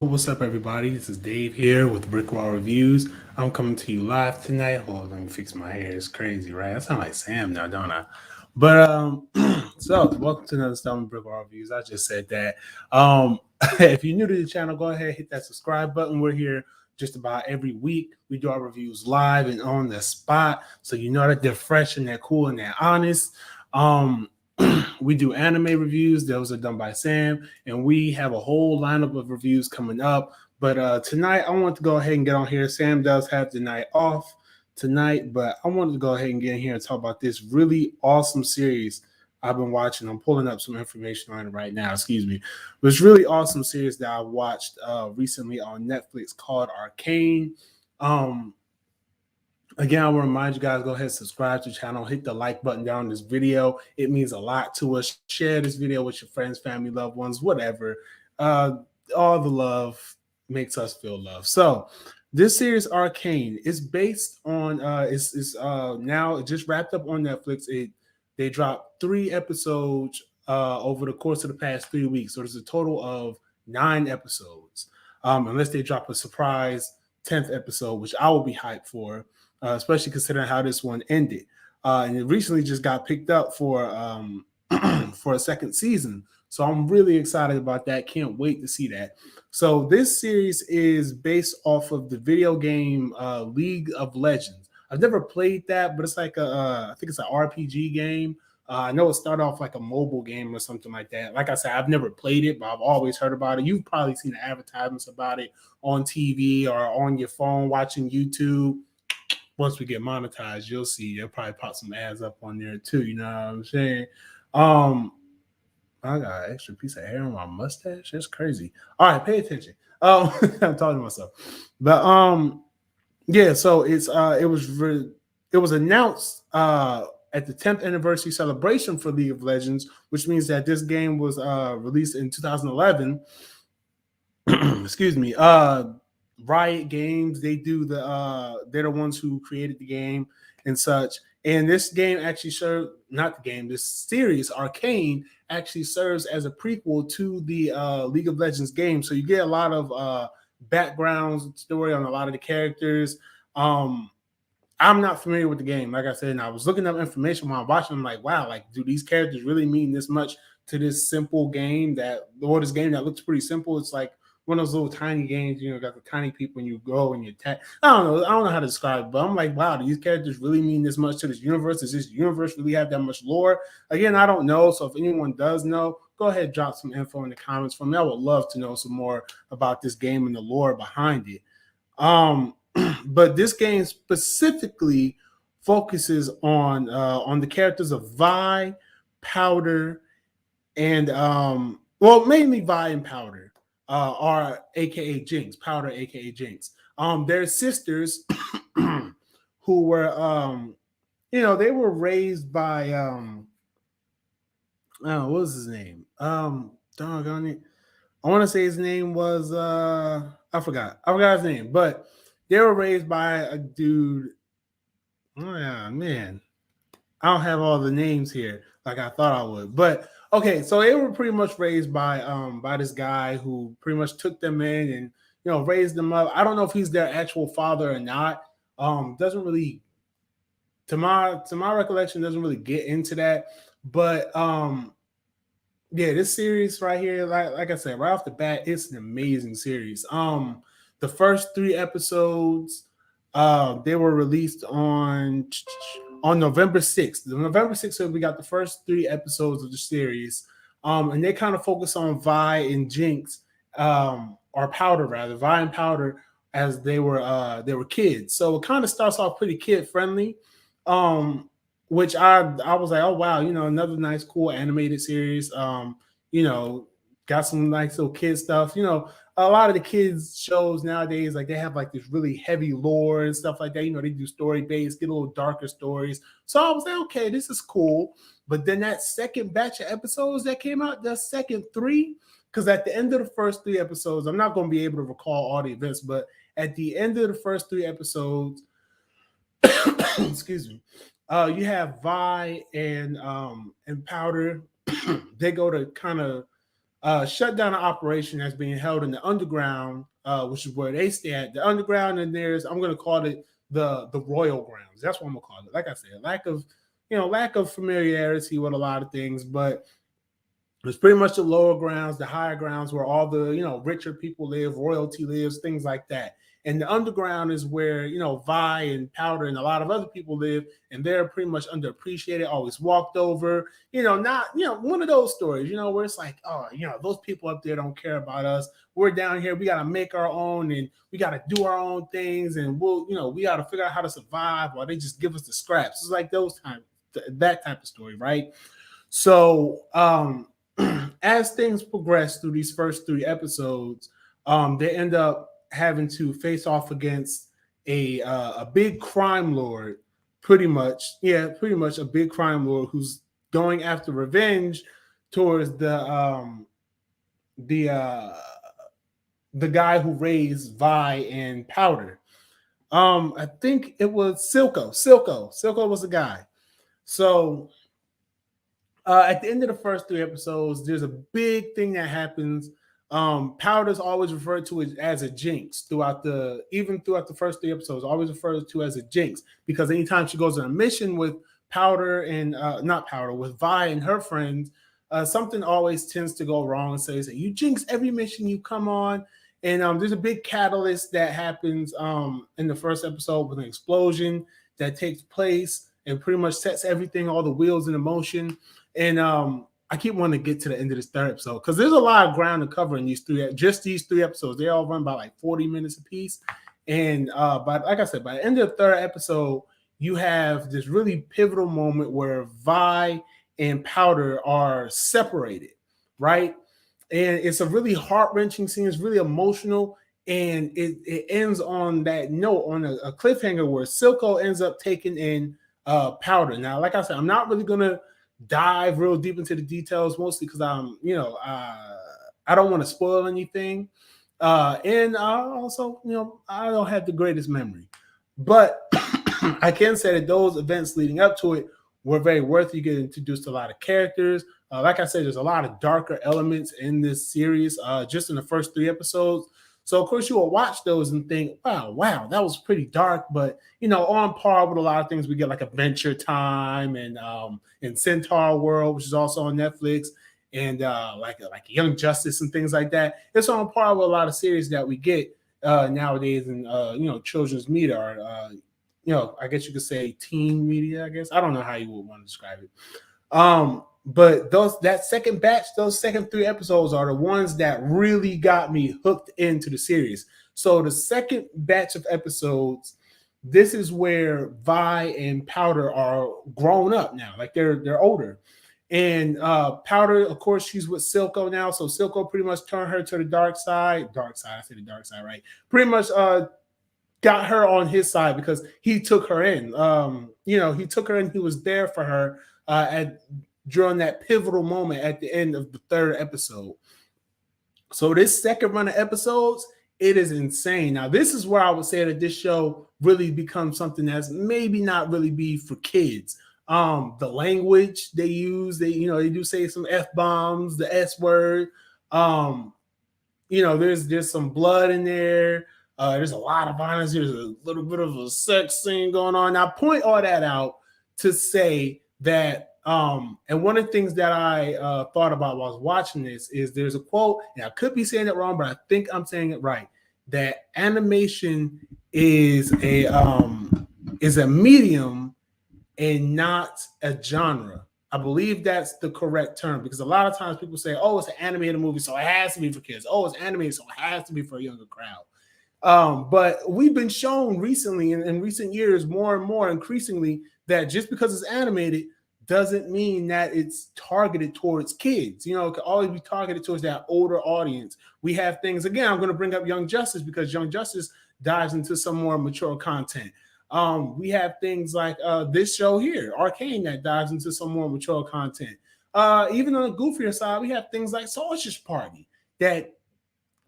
What's up, everybody? This is Dave here with BrickWall Reviews. I'm coming to you live tonight. Hold on, let me fix my hair. It's crazy, right? I sound like Sam now, don't I? But so welcome to another installment of BrickWall Reviews. I just said that. If you're new to the channel, go ahead, hit that subscribe button. We're here just about every week. We do our reviews live and on the spot, so you know that they're fresh and they're cool and they're honest. Um, we do anime reviews. Those are done by Sam, and we have a whole lineup of reviews coming up. But tonight, I want to go ahead and get on here. Sam does have the night off tonight, but I wanted to go ahead and get in here and talk about this really awesome series I've been watching. I'm pulling up some information on it right now. Excuse me. But it's really awesome series that I watched recently on Netflix called Arcane. Um, Again, I will remind you guys, go ahead and subscribe to the channel, hit the like button down on this video. It means a lot to us. Share this video with your friends, family, loved ones, whatever. Uh, all the love makes us feel love. So this series Arcane is based on now it just wrapped up on Netflix. They dropped 3 episodes over the course of the past 3 weeks. So there's a total of 9 episodes. Unless they drop a surprise 10th episode, which I will be hyped for. Especially considering how this one ended. And it recently just got picked up for for a second season. So I'm really excited about that. Can't wait to see that. So this series is based off of the video game League of Legends. I've never played that, but it's like I think it's an RPG game. I know it started off like a mobile game or something like that. Like I said, I've never played it, but I've always heard about it. You've probably seen the advertisements about it on TV or on your phone watching YouTube. Once we get monetized, you'll see they'll probably pop some ads up on there too. You know what I'm saying? Um, I got an extra piece of hair on my mustache. That's crazy. All right, pay attention. I'm talking to myself, but yeah. So it was announced at the 10th anniversary celebration for League of Legends, which means that this game was released in 2011. Excuse me. Riot Games, they're the ones who created the game and such. And this game actually served not the game, this series, Arcane, actually serves as a prequel to the League of Legends game. So you get a lot of background story on a lot of the characters. Um, I'm not familiar with the game, like I said, and I was looking up information while watching. I'm like, wow, like, do these characters really mean this much to this simple game this game that looks pretty simple? It's like one of those little tiny games, got the tiny people and you go and you attack. I don't know how to describe it, but I'm like, wow, do these characters really mean this much to this universe? Does this universe really have that much lore? Again, I don't know. So if anyone does know, go ahead, drop some info in the comments for me. I would love to know some more about this game and the lore behind it. Um, but this game specifically focuses on the characters of Vi, Powder, and mainly Vi and Powder, are AKA Jinx, Powder, AKA Jinx. They're sisters who were they were raised by what was his name? Doggone it. I want to say his name was I forgot. I forgot his name, but they were raised by a dude. Oh yeah, man. I don't have all the names here like I thought I would. But okay, so they were pretty much raised by this guy who pretty much took them in and raised them up. I don't know if he's their actual father or not. Doesn't really to my recollection doesn't really get into that. But yeah, this series right here, like I said, right off the bat, it's an amazing series. The first 3 episodes, they were released on November 6th. November 6th, we got the first 3 episodes of the series. And they kind of focus on Vi and Jinx, or Powder rather, Vi and Powder as they were kids. So it kind of starts off pretty kid friendly. Um, which I was like, oh wow, another nice, cool animated series. Got some nice little kid stuff. A lot of the kids shows nowadays, like they have like this really heavy lore and stuff like that. They do story based, get a little darker stories. So I was like, okay, this is cool. But then that second batch of episodes that came out, the second 3, because at the end of the first 3 episodes, I'm not going to be able to recall all the events, but at the end of the first 3 episodes, excuse me, you have Vi and Powder. They go to kind of shut down an operation that's being held in the underground, which is where they stay at. The underground, and there's, I'm going to call it the royal grounds. That's what I'm going to call it. Like I said, lack of familiarity with a lot of things, but it's pretty much the lower grounds, the higher grounds where all the, richer people live, royalty lives, things like that. And the underground is where, Vi and Powder and a lot of other people live, and they're pretty much underappreciated, always walked over, not, one of those stories, where it's like, oh, those people up there don't care about us. We're down here, we got to make our own, and we got to do our own things, and we got to figure out how to survive while they just give us the scraps. It's like that type of story, right? So, as things progress through these first 3 episodes, they end up having to face off against a big crime lord, pretty much a big crime lord who's going after revenge towards the guy who raised Vi and Powder. I think it was Silco. Silco was the guy. So at the end of the first 3 episodes, there's a big thing that happens. Powder's always referred to as a jinx throughout the first 3 episodes, always referred to as a jinx, because anytime she goes on a mission with Powder and with Vi and her friends, something always tends to go wrong. And says, you jinx every mission you come on. And there's a big catalyst that happens in the first episode with an explosion that takes place and pretty much sets everything, all the wheels in motion. And I keep wanting to get to the end of this 3rd episode because there's a lot of ground to cover in these 3 episodes. They all run about like 40 minutes a piece. And but like I said, by the end of the 3rd episode, you have this really pivotal moment where Vi and Powder are separated, right? And it's a really heart-wrenching scene. It's really emotional. And it ends on that note, on a cliffhanger where Silco ends up taking in Powder. Now, like I said, I'm not really going to dive real deep into the details, mostly because I don't want to spoil anything. And also, I don't have the greatest memory. But I can say that those events leading up to it were very worth. You get introduced to a lot of characters. Like I said, there's a lot of darker elements in this series, just in the first 3 episodes. So, of course, you will watch those and think, wow, that was pretty dark. But, on par with a lot of things we get, like Adventure Time and Centaur World, which is also on Netflix, and like Young Justice and things like that. It's on par with a lot of series that we get nowadays in, children's media, or, I guess you could say teen media, I guess. I don't know how you would want to describe it. But that second batch, those second 3 episodes are the ones that really got me hooked into the series. So the second batch of episodes, this is where Vi and Powder are grown up now, like they're older. And Powder, of course, she's with Silco now. So Silco pretty much turned her to the dark side. I say the dark side, right? Pretty much got her on his side because he took her in. He took her in. He was there for her during that pivotal moment at the end of the 3rd episode. So this second run of episodes, it is insane. Now, this is where I would say that this show really becomes something that's maybe not really be for kids. The language they use, they do say some F-bombs, the S word. There's some blood in there. There's a lot of violence. There's a little bit of a sex scene going on. Now, I point all that out to say that and one of the things that I thought about while I was watching this is there's a quote, and I could be saying it wrong, but I think I'm saying it right, that animation is a medium and not a genre. I believe that's the correct term, because a lot of times people say, oh, it's an animated movie, so it has to be for kids. Oh, it's animated, so it has to be for a younger crowd. But we've been shown recently, in recent years, more and more increasingly, that just because it's animated doesn't mean that it's targeted towards kids. It can always be targeted towards that older audience. We have things, again, I'm going to bring up Young Justice because Young Justice dives into some more mature content. We have things like this show here, Arcane, that dives into some more mature content. Even on the goofier side, we have things like Sausage Party that,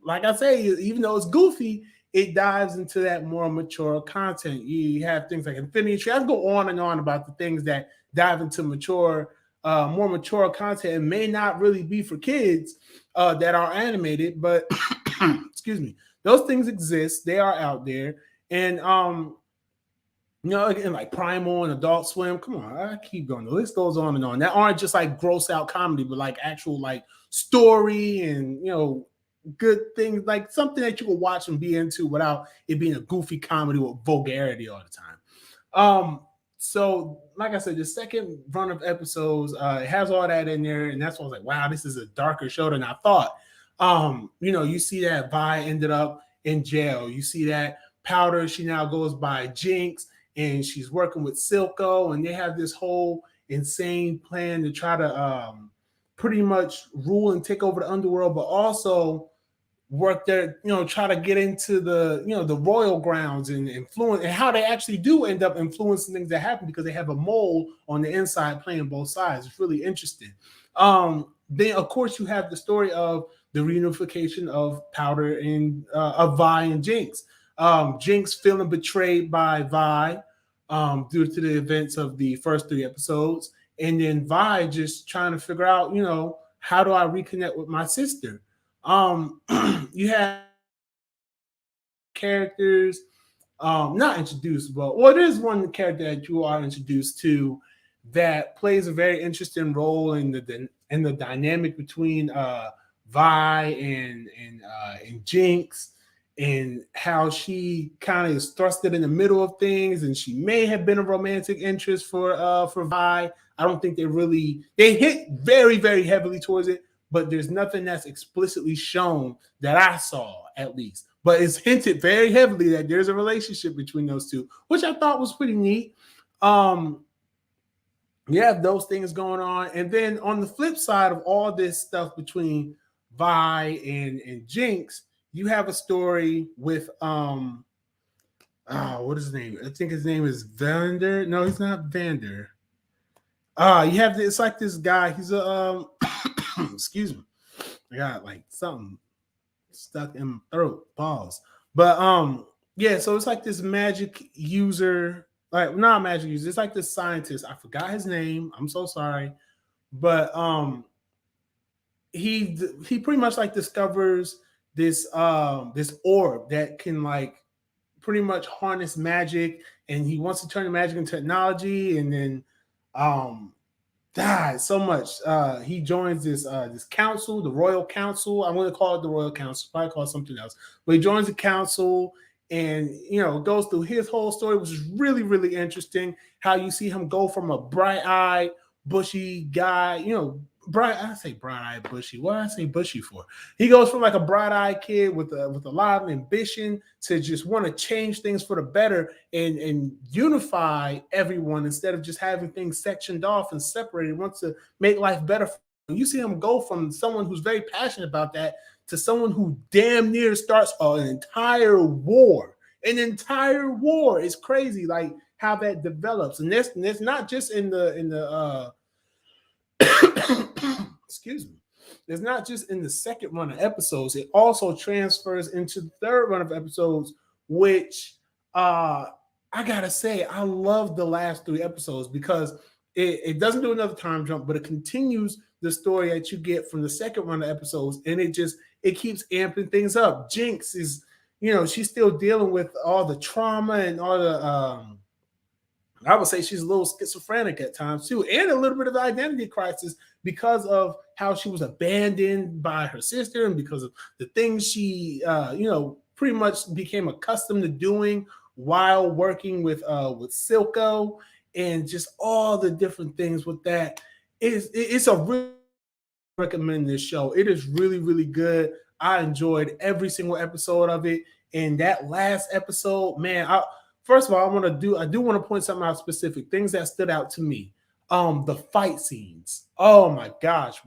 like I say, even though it's goofy, it dives into that more mature content. You have things like Infinity Tree. I can go on and on about the things that dive into mature more mature content and may not really be for kids that are animated, but excuse me, those things exist. They are out there, and again, like Primal and Adult Swim. Come on, I keep going. The list goes on and on. That aren't just like gross out comedy, but like actual like story and good things, like something that you can watch and be into without it being a goofy comedy with vulgarity all the time. So like I said, the second run of episodes, it has all that in there, and that's why I was like, wow, this is a darker show than I thought. You see that Vi ended up in jail. You see that Powder, she now goes by Jinx, and she's working with Silco, and they have this whole insane plan to try to pretty much rule and take over the underworld, but also work there, try to get into the royal grounds and influence, and how they actually do end up influencing things that happen because they have a mole on the inside playing both sides. It's really interesting. Then of course you have the story of the reunification of Powder and of Vi and Jinx. Jinx feeling betrayed by Vi due to the events of the first 3 episodes, and then Vi just trying to figure out, how do I reconnect with my sister? You have characters not introduced, but there's one character that you are introduced to that plays a very interesting role in the dynamic between Vi and Jinx, and how she kind of is thrusted in the middle of things, and she may have been a romantic interest for Vi. I don't think they hit very, very heavily towards it, but there's nothing that's explicitly shown that I saw, at least. But it's hinted very heavily that there's a relationship between those two, which I thought was pretty neat. You have those things going on. And then on the flip side of all this stuff between Vi and Jinx, you have a story with what is his name? I think his name is Vander. No, he's not Vander. It's like this guy. He's a excuse me. I got like something stuck in my throat. Pause. But yeah, so it's like this magic user, like not magic user, it's like this scientist. I forgot his name. I'm so sorry. But he pretty much like discovers this this orb that can like pretty much harness magic, and he wants to turn the magic into technology, and then died so much. He joins this council, the Royal Council. I'm going to call it the Royal Council. Probably call it something else. But he joins the council, and goes through his whole story, which is really, really interesting. How you see him go from a bright-eyed, bushy guy, I say bright-eyed, bushy. What did I say bushy for? He goes from like a bright-eyed kid with a lot of ambition to just want to change things for the better and unify everyone instead of just having things sectioned off and separated. He wants to make life better. You see him go from someone who's very passionate about that to someone who damn near starts an entire war. An entire war. It's crazy, like how that develops, and that's not just in the excuse me. It's not just in the second run of episodes. It also transfers into the third run of episodes, which I gotta say, I love the last 3 episodes because it doesn't do another time jump, but it continues the story that you get from the second run of episodes, and it keeps amping things up. Jinx is, she's still dealing with all the trauma and all the I would say she's a little schizophrenic at times too, and a little bit of identity crisis because of how she was abandoned by her sister and because of the things she, pretty much became accustomed to doing while working with Silco, and just all the different things with that. It's a really recommend this show. It is really, really good. I enjoyed every single episode of it. And that last episode, man, first of all, I do want to point something out specific, things that stood out to me. The fight scenes. Oh my gosh.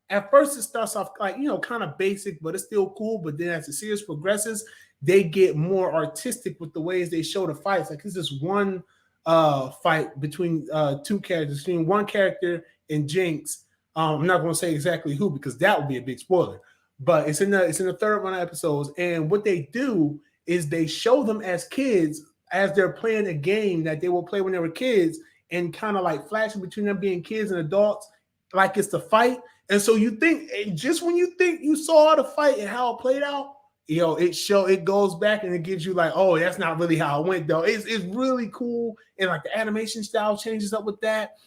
At first it starts off like, kind of basic, but it's still cool. But then as the series progresses, they get more artistic with the ways they show the fights. Like, there's this one fight between 2 characters, between one character and Jinx. I'm not going to say exactly who because that would be a big spoiler. But it's in the third run of episodes, and what they do is they show them as kids as they're playing a game that they will play when they were kids, and kind of like flashing between them being kids and adults, like it's the fight. And so you think, and just when you think you saw the fight and how it played out, it goes back and it gives you like, oh, that's not really how it went though. It's really cool, and like the animation style changes up with that.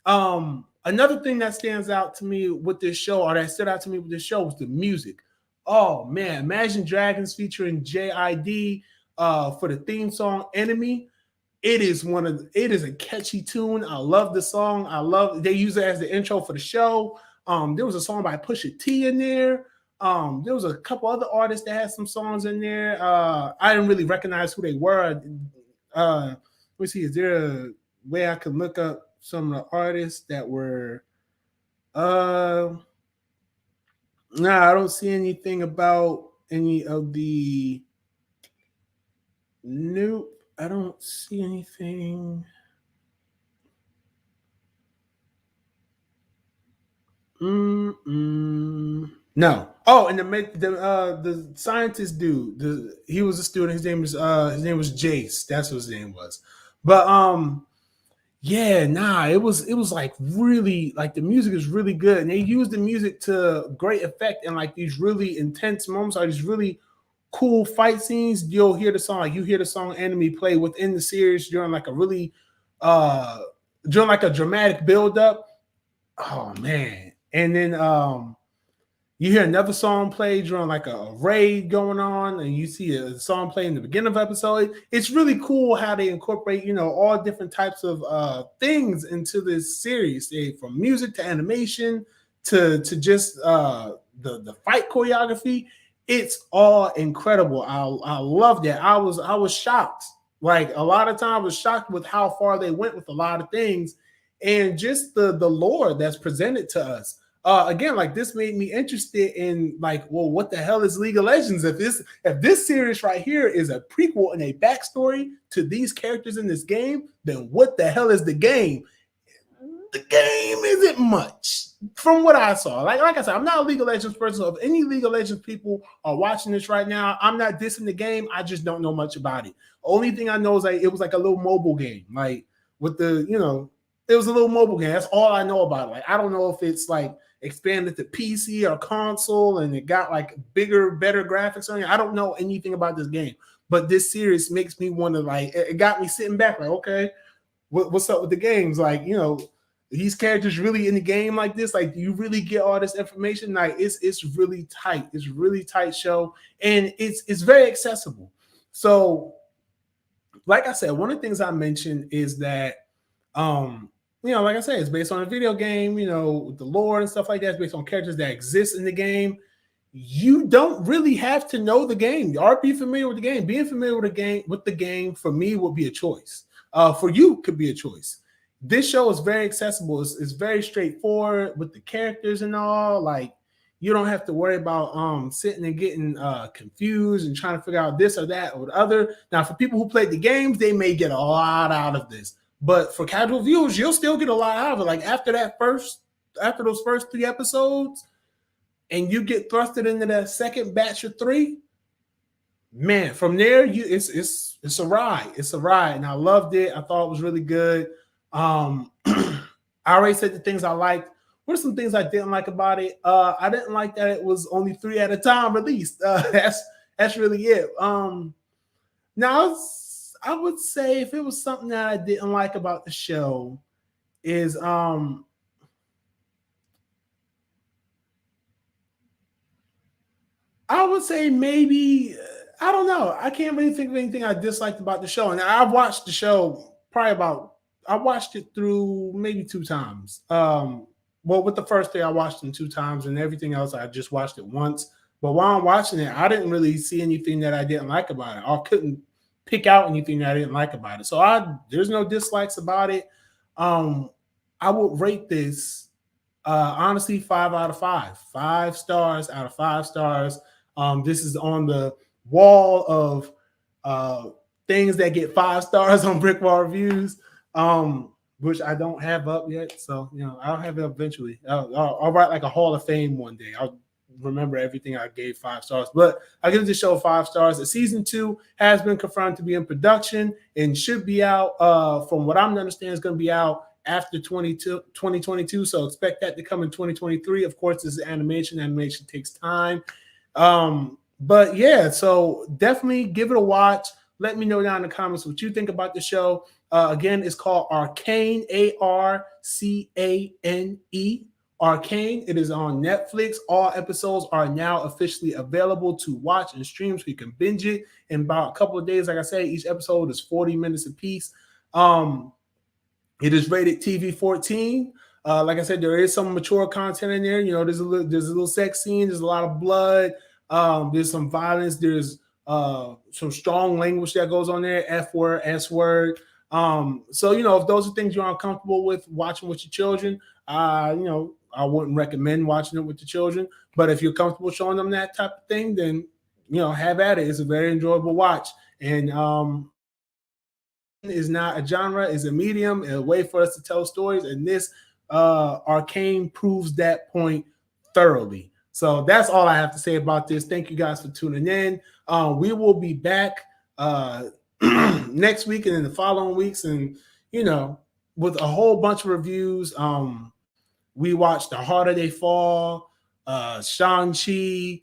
Another thing that stands out to me with this show, or that stood out to me with this show, was the music. Oh man, Imagine Dragons featuring JID for the theme song Enemy. It is a catchy tune. I love the song. They use it as the intro for the show. There was a song by Pusha T in there. There was a couple other artists that had some songs in there. I didn't really recognize who they were. Let me see, is there a way I could look up some of the artists that were I don't see anything about any of the nope. I don't see anything. No. Oh, and the scientist dude, he was a student. His name was Jace. That's what his name was. But yeah, it was like really, like the music is really good, and they used the music to great effect in like these really intense moments, or these really cool fight scenes. You'll hear the song, like you hear the song Enemy play within the series during like a really during like a dramatic build up. Oh man. And then you hear another song play during like a raid going on, and you see a song play in the beginning of the episode. It's really cool how they incorporate, all different types of things into this series, from music to animation to just the fight choreography. It's all incredible. I love that. I was shocked. Like a lot of times, I was shocked with how far they went with a lot of things, and just the lore that's presented to us. Again, like this made me interested in like, well, what the hell is League of Legends? If this series right here is a prequel and a backstory to these characters in this game, then what the hell is the game? The game isn't much from what I saw. Like I said, I'm not a League of Legends person. So if any League of Legends people are watching this right now, I'm not dissing the game. I just don't know much about it. Only thing I know is like it was like a little mobile game, like with it was a little mobile game. That's all I know about it. Like I don't know if it's like expanded to PC or console and it got like bigger, better graphics on it. I don't know anything about this game, but this series makes me want to like. It got me sitting back, like, okay, what's up with the games? Like, these characters really in the game like this. Like, do you really get all this information? Like, it's really tight. It's a really tight show, and it's very accessible. So, like I said, one of the things I mentioned is that like I said, it's based on a video game, with the lore and stuff like that. It's based on characters that exist in the game. You don't really have to know the game or be familiar with the game. Being familiar with the game for me would be a choice. For you could be a choice. This show is very accessible. It's very straightforward with the characters and all. Like, you don't have to worry about sitting and getting confused and trying to figure out this or that or the other. Now, for people who played the games, they may get a lot out of this. But for casual viewers, you'll still get a lot out of it. Like after those first 3 episodes, and you get thrusted into that second batch of 3, man, from there it's a ride. It's a ride, and I loved it. I thought it was really good. I already said the things I liked. What are some things I didn't like about it? I didn't like that it was only 3 at a time released. That's really it. Now I would say if it was something that I didn't like about the show is I would say maybe I don't know. I can't really think of anything I disliked about the show. And I've watched the show I watched it through maybe 2 times. Well, with the first 3, I watched them 2 times, and everything else I just watched it once. But while I'm watching it, I didn't really see anything that I didn't like about it. I couldn't pick out anything that I didn't like about it. So there's no dislikes about it. I would rate this honestly 5 out of 5. 5 stars out of 5 stars. This is on the wall of things that get 5 stars on BrickWall reviews, which I don't have up yet. So I'll have it up eventually. I'll write like a Hall of Fame one day. I'll remember everything. I gave 5 stars, but I give the show 5 stars. The season 2 has been confirmed to be in production and should be out. From what I'm understanding, is going to be out after 2022. So expect that to come in 2023. Of course, this is animation. Animation takes time. But yeah, so definitely give it a watch. Let me know down in the comments what you think about the show. Again, it's called Arcane, Arcane. Arcane. It is on Netflix. All episodes are now officially available to watch and stream, so you can binge it in about a couple of days. Like I said, each episode is 40 minutes apiece. It is rated TV 14. Like I said, there is some mature content in there. You know, there's a little sex scene. There's a lot of blood. There's some violence. There's some strong language that goes on there. F word, S word. So you know, if those are things you're uncomfortable with watching with your children, you know, I wouldn't recommend watching it with the children. But if you're comfortable showing them that type of thing, then you know, have at it. It's a very enjoyable watch. And is not a genre, is a medium, a way for us to tell stories, and this Arcane proves that point thoroughly. So that's all I have to say about this. Thank you guys for tuning in. We will be back next week and in the following weeks, and you know, with a whole bunch of reviews. We watched The Harder They Fall, Shang-Chi,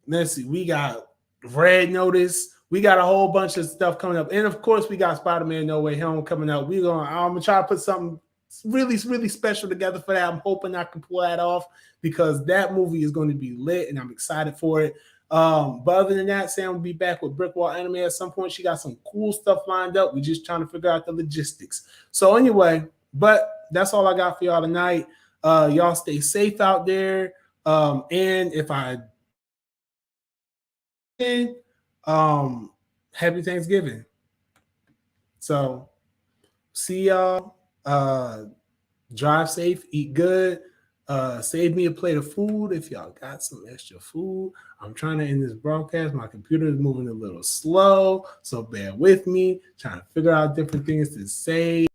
let's see, we got Red Notice. We got a whole bunch of stuff coming up. And of course, we got Spider-Man No Way Home coming out. I'm gonna try to put something really, really special together for that. I'm hoping I can pull that off because that movie is going to be lit and I'm excited for it. But other than that, Sam will be back with BrickWall Anime at some point. She got some cool stuff lined up. We're just trying to figure out the logistics. So anyway, but that's all I got for y'all tonight. Y'all stay safe out there. And if I happy Thanksgiving. So see y'all. Drive safe, eat good. Save me a plate of food if y'all got some extra food. I'm trying to end this broadcast. My computer is moving a little slow, so bear with me. Trying to figure out different things to say.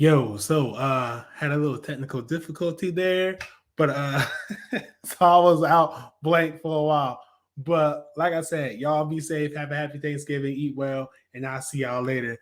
Yo, so had a little technical difficulty there, but so I was out blank for a while. But like I said, y'all be safe, have a happy Thanksgiving, eat well, and I'll see y'all later.